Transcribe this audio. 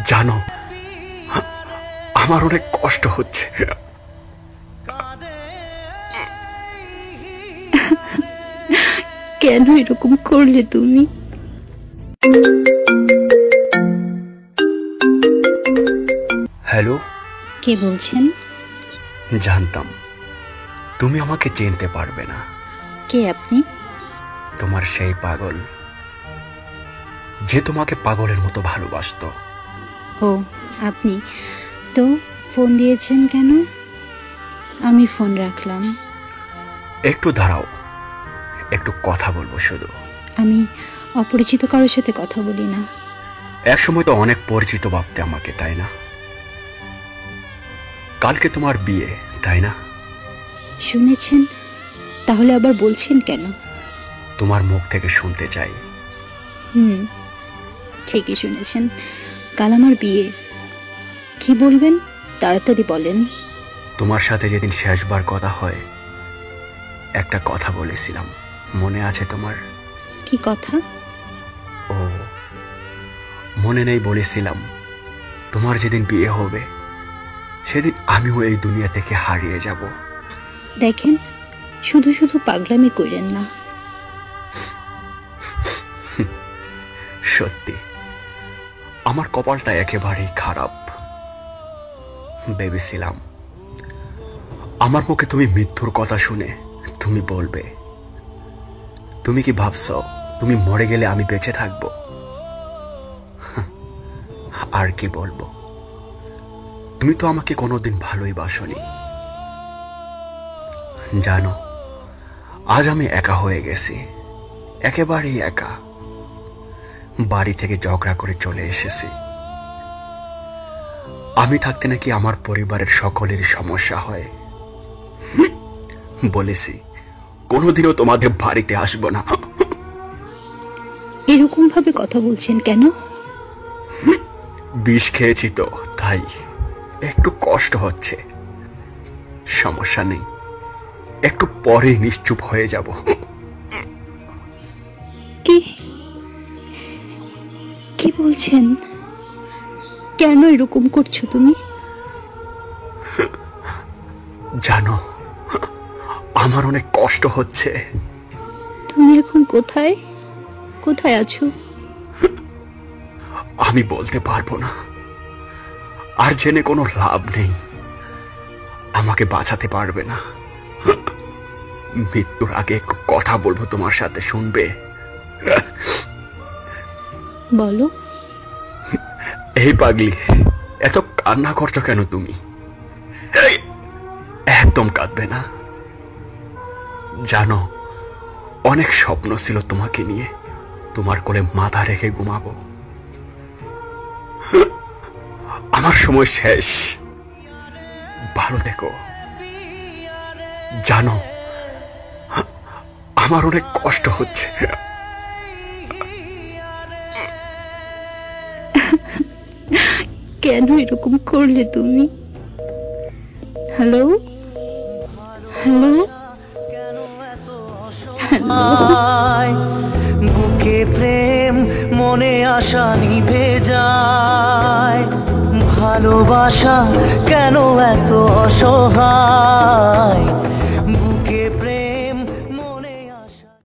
জানো, আমার অনেক কষ্ট হচ্ছে। কেন এরকম করলে তুমি? হ্যালো, কে বলছেন? জানতাম তুমি আমাকে চিনতে পারবে না। কে আপনি? তোমার সেই পাগল, যে তোমাকে পাগলের মতো ভালোবাসতো। ও আপনি তো ফোন দিয়েছেন কেন? আমি ফোন রাখলাম। একটু দাঁড়াও, একটু কথা বলবো শুধু। আমি অপরিচিত কারোর সাথে কথা বলি না। এক সময় তো অনেক পরিচিত ভাবতে আমাকে, তাই না? কালকে তোমার বিয়ে, তাই না? শুনেছেন? তাহলে আবার বলছেন কেন? তোমার মুখ থেকে শুনতে চাই। ঠিকই শুনেছেন, কাল আমার বিয়ে। কি বলবেন তাড়াতাড়ি বলেন। তোমার সাথে যেদিন শেষবার কথা হয়, একটা কথা বলেছিলাম, মনে আছে তোমার? কি কথা? ও মনে নেই? বলেছিলাম তোমার যেদিন বিয়ে হবে সেদিন আমিও এই দুনিয়া থেকে হারিয়ে যাব। দেখেন, শুধু শুধু পাগলামি করেন না। সত্যি আমার কপালটা একেবারেই খারাপ। ভেবেছিলাম আমার মুখে তুমি মৃত্যুর কথা শুনে তুমি বলবে। তুমি কি ভাবছো তুমি মরে গেলে আমি বেঁচে থাকবো? আর কি বলবো, তুমি তো আমাকে কোনোদিন ভালোই বাসনি। জানো, আজ আমি একা হয়ে গেছি, একেবারেই একা। বাড়ি থেকে ঝগড়া করে চলে এসেছি। আমি থাকতে নাকি আমার পরিবারের সকলের সমস্যা হয়। বলেছি কোনোদিনও তোমাদের বাড়িতে আসবো না। এরকম ভাবে কথা বলছেন কেন? বিষ খেয়েছি তো, তাই একটু কষ্ট হচ্ছে। সমস্যা নেই, একটু পরে নিশ্চুপ হয়ে যাব। কি কি বলছেন? কেন এরকম করছো তুমি? জানো, আমার অনেক কষ্ট হচ্ছে। তুমি এখন কোথায় কোথায় আছো? আমি বলতে পারবো না, আর জেনে কোনো লাভ নেই। আমাকে বাঁচাতে পারবে না। মৃত্যুর আগে একটু কথা বলবো তোমার সাথে, শুনবে? বলো। এই পাগলি, এত কান্না করছো কেন তুমি? একদম কাঁদবে না। জানো, অনেক স্বপ্ন ছিল তোমাকে নিয়ে, তোমার কোলে মাথা রেখে ঘুমাবো। আমার সময় শেষ, ভালো থেকো। জানো, আমার অনেক কষ্ট হচ্ছে। কেন এরকম করলে তুমি? হ্যালো হ্যালো বুকে প্রেম, মনে আশা নিভে যায়। ভালোবাসা কেন এত অসহায়?